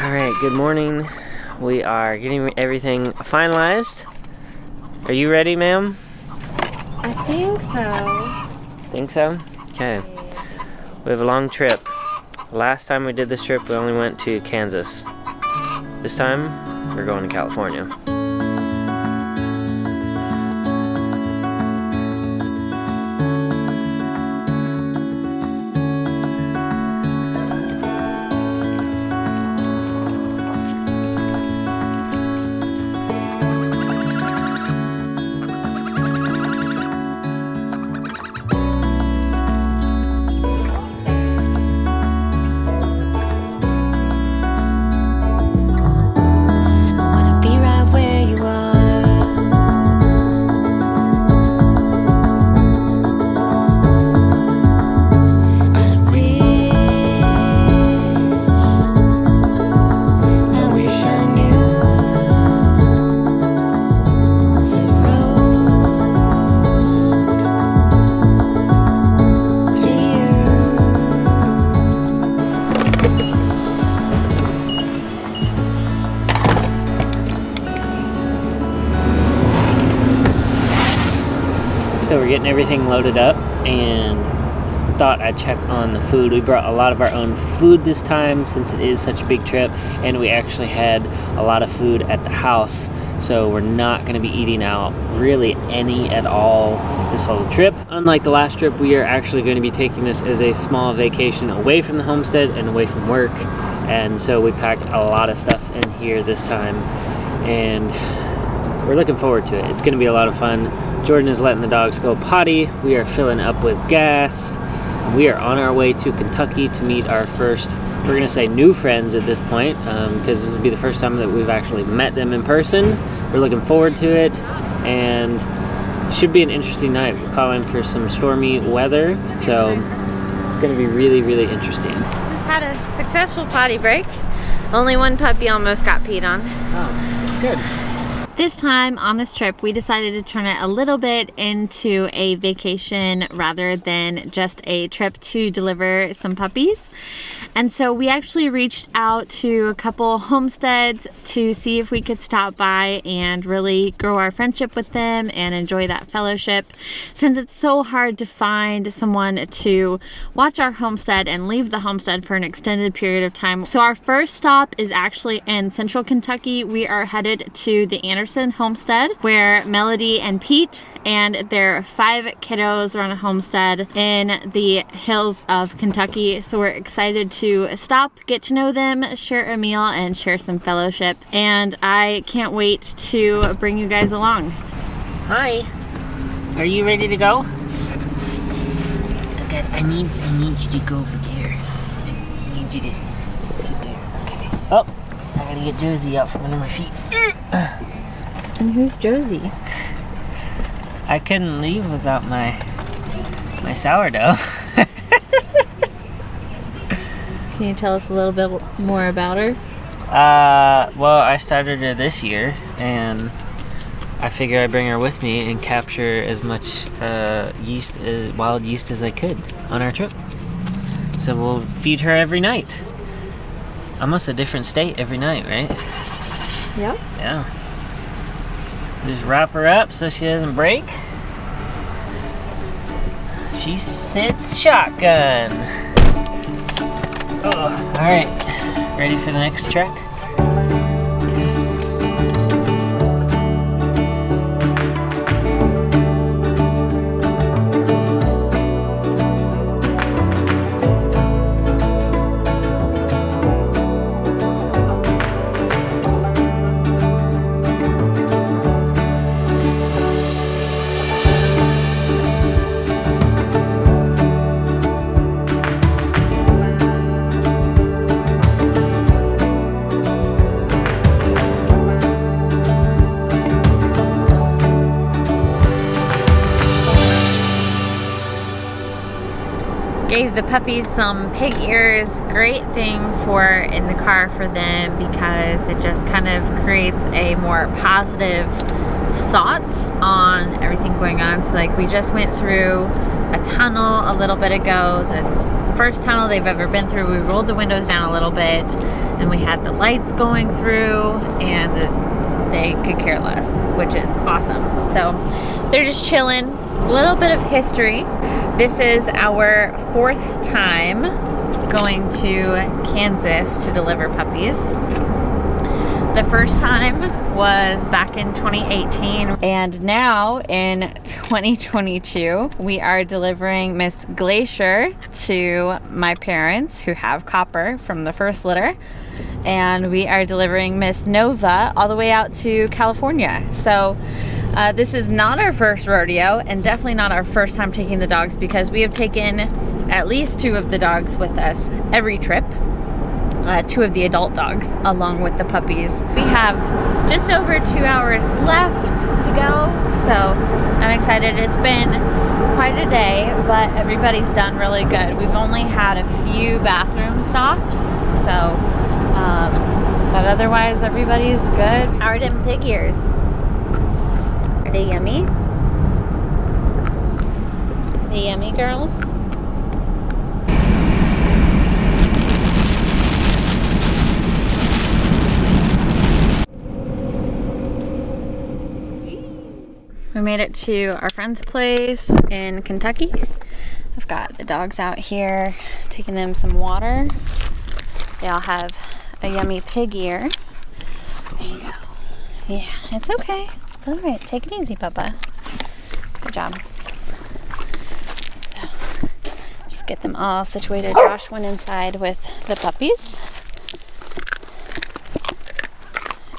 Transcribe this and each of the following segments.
Alright, good morning. We are getting everything finalized. Are you ready, ma'am? I think so. Think so? Okay. We have a long trip. Last time we did this trip, we only went to Kansas. This time, we're going to California. So we're getting everything loaded up and thought I'd check on the food. We brought a lot of our own food this time since it is such a big trip, and we actually had a lot of food at the house, so we're not going to be eating out really any at all this whole trip. Unlike the last trip, we are actually going to be taking this as a small vacation away from the homestead and away from work, and so we packed a lot of stuff in here this time, and we're looking forward to it. It's going to be a lot of fun. Jordan is letting the dogs go potty. We are filling up with gas. We are on our way to Kentucky to meet our first, we're going to say new friends at this point, because this will be the first time that we've actually met them in person. We're looking forward to it, and should be an interesting night. We're calling for some stormy weather, so it's going to be really, really interesting. Just had a successful potty break. Only one puppy almost got peed on. Oh, good. This time on this trip, we decided to turn it a little bit into a vacation rather than just a trip to deliver some puppies. And so we actually reached out to a couple homesteads to see if we could stop by and really grow our friendship with them and enjoy that fellowship, since it's so hard to find someone to watch our homestead and leave the homestead for an extended period of time. So our first stop is actually in central Kentucky. We are headed to the Anderson homestead, where Melody and Pete and their 5 kiddos run a homestead in the hills of Kentucky. So we're excited to stop, get to know them, share a meal, and share some fellowship. And I can't wait to bring you guys along. Hi. Are you ready to go? Okay, I need you to go over there. I need you to sit there. Okay. Oh, I gotta get Josie out from under my feet. And who's Josie? I couldn't leave without my sourdough. Can you tell us a little bit more about her? Well, I started her this year, and I figure I'd bring her with me and capture as much wild yeast as I could on our trip. So we'll feed her every night. Almost a different state every night, right? Yep. Yeah. Just wrap her up so she doesn't break. She sits shotgun. Oh, all right. Ready for the next trek? Gave the puppies some pig ears. Great thing for in the car for them, because it just kind of creates a more positive thought on everything going on. So like, we just went through a tunnel a little bit ago. This first tunnel they've ever been through. We rolled the windows down a little bit, and we had the lights going through, and they could care less, which is awesome. So they're just chilling. A little bit of history. This is our 4th time going to Kansas to deliver puppies. The first time was back in 2018, and now in 2022 we are delivering Miss Glacier to my parents who have Copper from the first litter, and we are delivering Miss Nova all the way out to California. So this is not our first rodeo, and definitely not our first time taking the dogs, because we have taken at least 2 of the dogs with us every trip. 2 of the adult dogs along with the puppies. We have just over 2 hours left to go, so I'm excited. It's been quite a day, but everybody's done really good. We've only had a few bathroom stops, so but otherwise everybody's good. How are them pig ears? Are they yummy? Are they yummy, girls? We made it to our friend's place in Kentucky. I've got the dogs out here, taking them some water. They all have a yummy pig ear. There you go. Yeah, it's okay. It's all right. Take it easy, Papa. Good job. So, just get them all situated. Josh went inside with the puppies.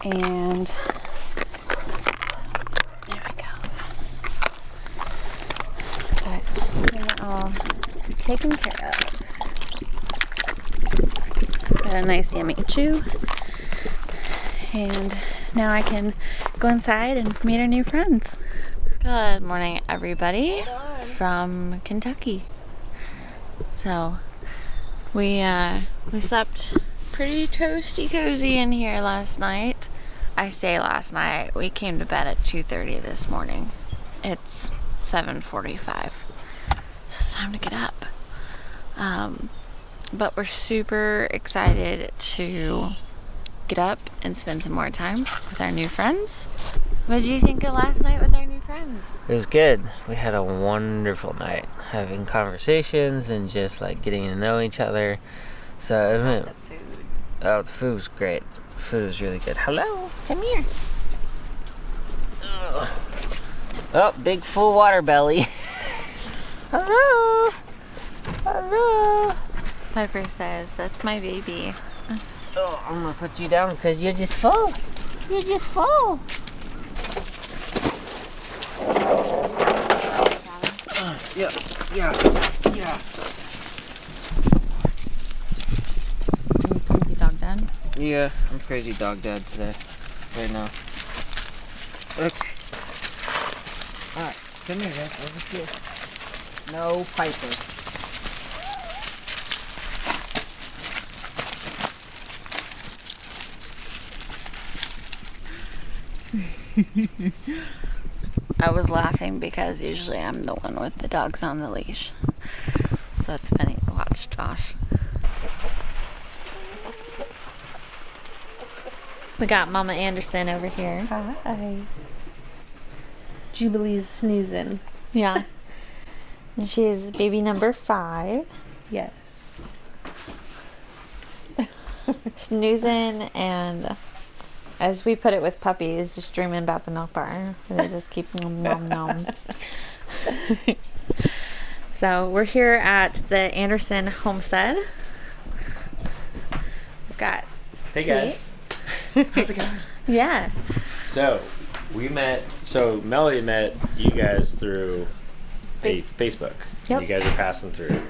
And all taken care of. Got a nice yummy chew, and now I can go inside and meet our new friends. Good morning, everybody from Kentucky. So we slept pretty toasty cozy in here last night. I say last night, we came to bed at 2:30 this morning. It's 7:45. It's time to get up. But we're super excited to get up and spend some more time with our new friends. What did you think of last night with our new friends? It was good. We had a wonderful night, having conversations and just like getting to know each other. So The food. Oh, the food was great. The food was really good. Hello, come here. Oh, big full water belly. Hello. Hello. Piper says, that's my baby. Oh, I'm gonna put you down because you're just full. You're just full. Yeah. Are you crazy dog dad? Yeah, I'm crazy dog dad today. Right now. Okay. Alright, come here, guys. Over here. No Piper. I was laughing because usually I'm the one with the dogs on the leash. So it's funny to watch Josh. We got Mama Anderson over here. Hi. Jubilee's snoozing. Yeah. And she is baby number 5. Yes. Snoozing, and as we put it with puppies, just dreaming about the milk bar. They just keep nom nom nom. So we're here at the Anderson Homestead. We've got Hey guys. How's it going? Yeah. So Melody met you guys through Facebook. Yep. You guys are passing through.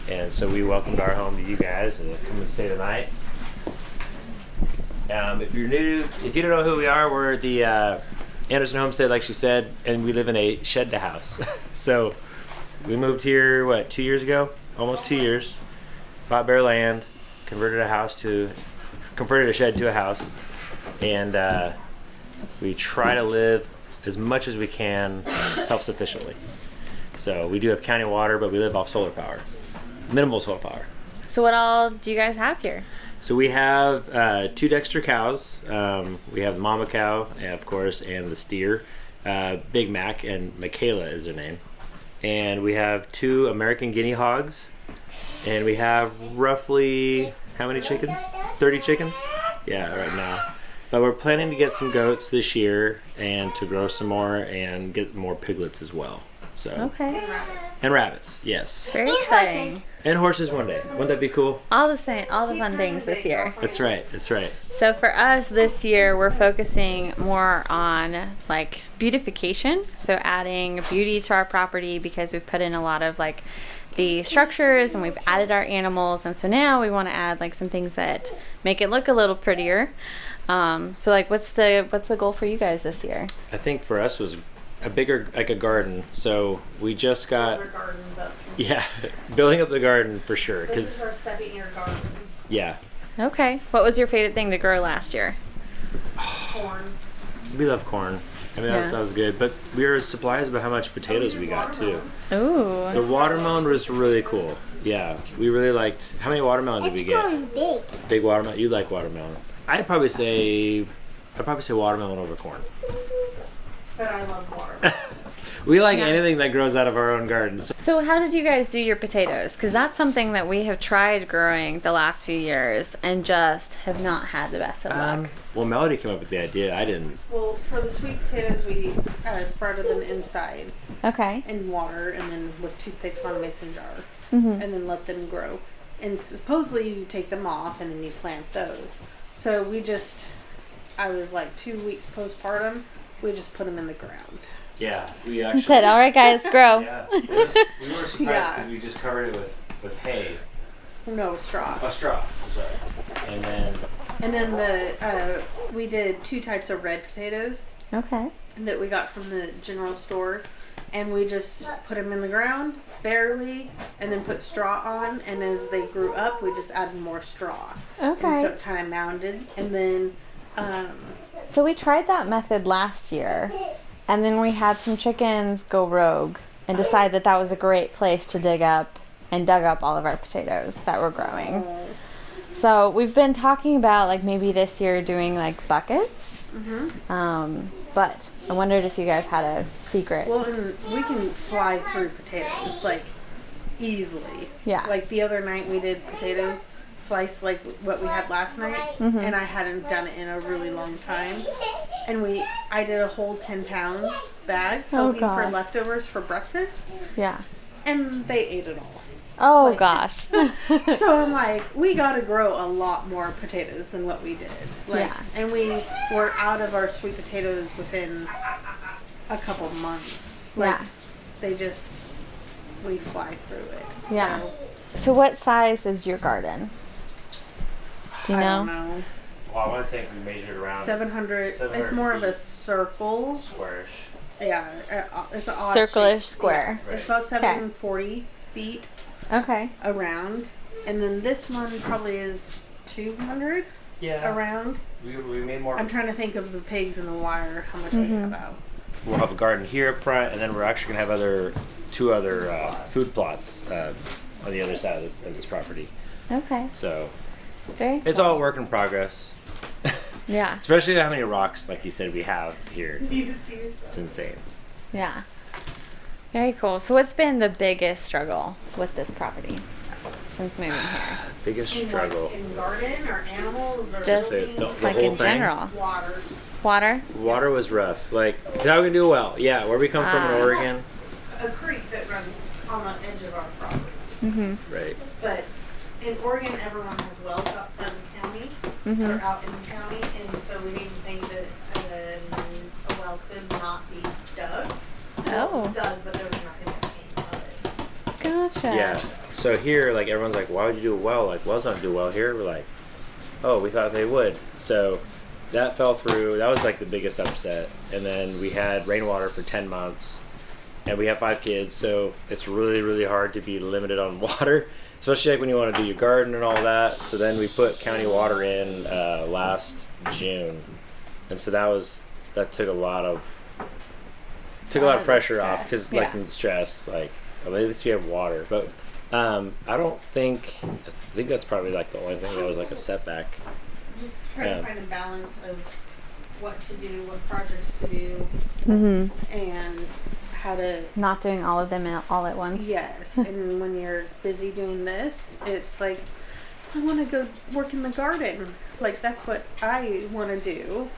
And so we welcomed our home to you guys to come and stay the night. If you're new, if you don't know who we are, we're the Anderson Homestead, like she said, and we live in a shed to house. So we moved here, 2 years ago? Almost 2 years. Bought bare land, converted a shed to a house, and we try to live as much as we can self-sufficiently. So we do have county water, but we live off solar power. minimal soil power. So what all do you guys have here? So we have 2 Dexter cows. We have the mama cow, of course, and the steer. Big Mac and Michaela is her name. And we have 2 American guinea hogs. And we have roughly, how many chickens? 30 chickens? Yeah, right now. But we're planning to get some goats this year and to grow some more and get more piglets as well. So. Okay. And rabbits, yes. Very exciting. And horses one day. Wouldn't that be cool? All the fun things this year. That's right. So for us this year, we're focusing more on like beautification. So adding beauty to our property because we've put in a lot of like the structures and we've added our animals. And so now we want to add like some things that make it look a little prettier. So like what's the goal for you guys this year? I think for us was a bigger, like a garden. So we just got gardens up. Yeah, building up the garden for sure. This is our 2nd-year garden. Yeah, Okay. What was your favorite thing to grow last year? Corn. we love corn. I mean, Yeah. that was good. But we were surprised by how much potatoes we got too. Ooh. The watermelon was really cool. Yeah, we really liked. How many watermelon did we It's get? going big. Big watermelon. You like watermelon? I'd probably say watermelon over corn. But I love water. We like anything that grows out of our own gardens. So how did you guys do your potatoes? Because that's something that we have tried growing the last few years and just have not had the best of luck. Well, Melody came up with the idea. I didn't. Well, for the sweet potatoes, we sprouted them inside Okay. in water and then with toothpicks on a mason jar Mm-hmm. and then let them grow. And supposedly you take them off and then you plant those. So I was like 2 weeks postpartum. We just put them in the ground. Yeah, we You actually. said, all right, guys, grow. Yeah, we were surprised Yeah. because we just covered it with hay. No straw. A straw, I'm sorry. And then We did 2 types of red potatoes Okay. that we got from the general store. And we just put them in the ground, barely, and then put straw on. And as they grew up, we just added more straw. And so Okay. it kind of mounded. And then, So we tried that method last year, and then we had some chickens go rogue and decide that that was a great place to dig up and dug up all of our potatoes that were growing. So we've been talking about like maybe this year doing like buckets. But I wondered if you guys had a secret. well, and we can fly through potatoes, like, easily. Yeah. Like, the other night we did potatoes sliced like what we had last night. And I hadn't done it in a really long time. And I did a whole 10-pound bag Oh, hoping for gosh. leftovers for breakfast. Yeah. And they ate it all. Oh Like- gosh. So I'm like, we got to grow a lot more potatoes than what we did. Like, Yeah. And we were out of our sweet potatoes within a couple months. Like, Yeah. we fly through it. Yeah. So, So what size is your garden? Do you I know? don't know. well, I want to say we measured around 700. 700 It's more of a feet. circle. squarish. Yeah. It's an odd Circular shape. square. Yeah. It's about 740 feet Okay. around. And then this one probably is 200 Yeah. around. We made more. I'm trying to think of the pigs and the wire, how much I have out. We'll have a garden here up front, and then we're actually gonna have two other food plots on the other side of this property. Okay. So Very it's all work in progress. Yeah. Especially how many rocks, like you said, we have here. It's insane. Yeah. Very cool. So what's been the biggest struggle with this property since moving here? Biggest struggle. In garden or animals or Just the like whole in thing? general. water. Water? Water was rough. Like, how we do well? Yeah, where we come from in Oregon. A creek that runs on the edge of our property. Right. But in Oregon, everyone has wells outside the county or out in the county, and so we didn't think that a well could not be dug. Well, it was dug, but there was nothing that came of it. Gotcha. Yeah. So here, like, everyone's like, why would you do a well? Like, wells don't do well here. We're like, oh, we thought they would. So that fell through. That was like the biggest upset. And then we had rainwater for 10 months. And we have 5 kids, so it's really, really hard to be limited on water, especially like when you want to do your garden and all that. So then we put county water in last June, and so that took a lot of pressure off because like in stress, like at least we have water. But I think that's probably like the only thing that was like a setback. Just try to find a balance of what to do, what projects to do, and how to. Not doing all of them all at once. Yes, and when you're busy doing this, it's like, I want to go work in the garden. Like, that's what I want to do.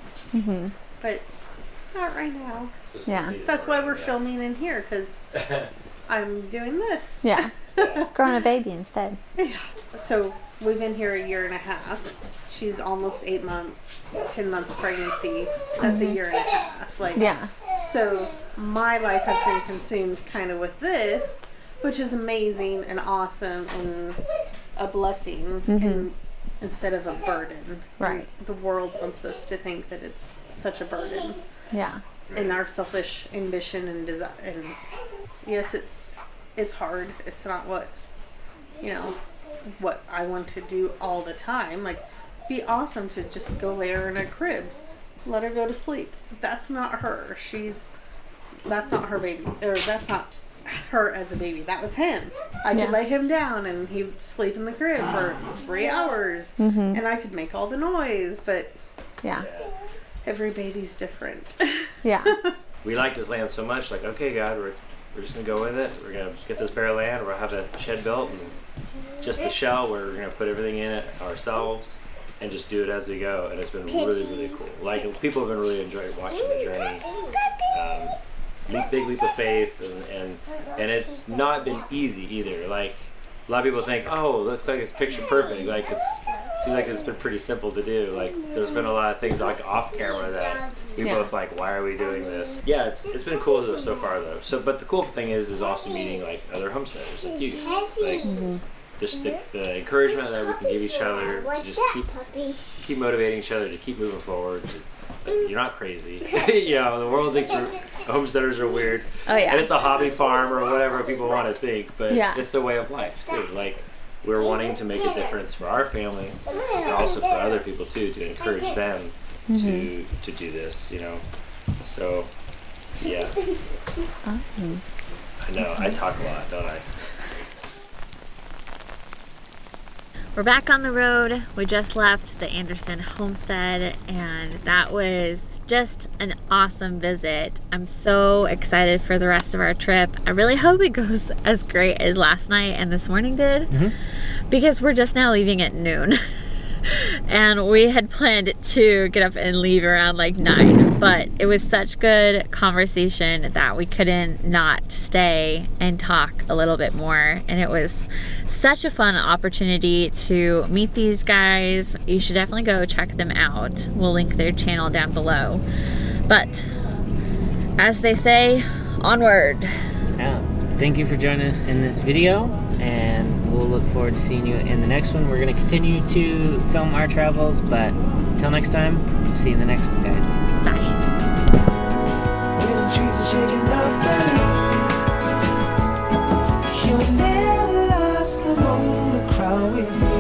But not right now. Yeah. That's why we're filming in here, because I'm doing this. Yeah. Growing a baby instead. Yeah. So we've been here a year and a half. She's almost 8 months, 10 months pregnancy. That's a year and a half. Like, Yeah. So my life has been consumed kind of with this, which is amazing and awesome and a blessing and instead of a burden. Right. And the world wants us to think that it's such a burden. Yeah. And our selfish ambition and desire. And yes, it's hard. It's not what I want to do all the time. Like, be awesome to just go lay her in a crib, let her go to sleep. That's not her. That's not her baby, or that's not her as a baby. That was him. I could lay him down and he'd sleep in the crib for 3 hours, and I could make all the noise. But Yeah. every baby's different. Yeah. We like this land so much. Like, okay, God, we're just gonna go with it. We're gonna get this bare land. We'll have a shed built and just the shell. We're gonna put everything in it ourselves and just do it as we go. And it's been really, really cool. Like, people have been really enjoying watching the journey. Big leap of faith, and it's not been easy either. Like, a lot of people think, oh, it looks like it's picture perfect. Like, it seems like it's been pretty simple to do. Like, there's been a lot of things like off camera that we both like, why are we doing this? Yeah, it's been cool so far though. So, but the cool thing is also meeting like other homesteaders like you, like just the encouragement that we can give each other to just keep motivating each other to keep moving forward. You're not crazy. The world thinks homesteaders are weird. Oh yeah. And it's a hobby farm or whatever people want to think, but it's a way of life too. Like, we're wanting to make a difference for our family, and also for other people too, to encourage them to do this. So yeah. I know I talk a lot, don't I? We're back on the road. We just left the Anderson homestead, and that was just an awesome visit. I'm so excited for the rest of our trip. I really hope it goes as great as last night and this morning did, because we're just now leaving at noon. And we had planned to get up and leave around like 9, but it was such good conversation that we couldn't not stay and talk a little bit more. And it was such a fun opportunity to meet these guys. You should definitely go check them out. We'll link their channel down below. But as they say, onward. Yeah. Thank you for joining us in this video, and we'll look forward to seeing you in the next one. We're going to continue to film our travels, but until next time, we'll see you in the next one, guys. Bye. When the trees are shaking off their leaves, you're never lost among the crowd with me.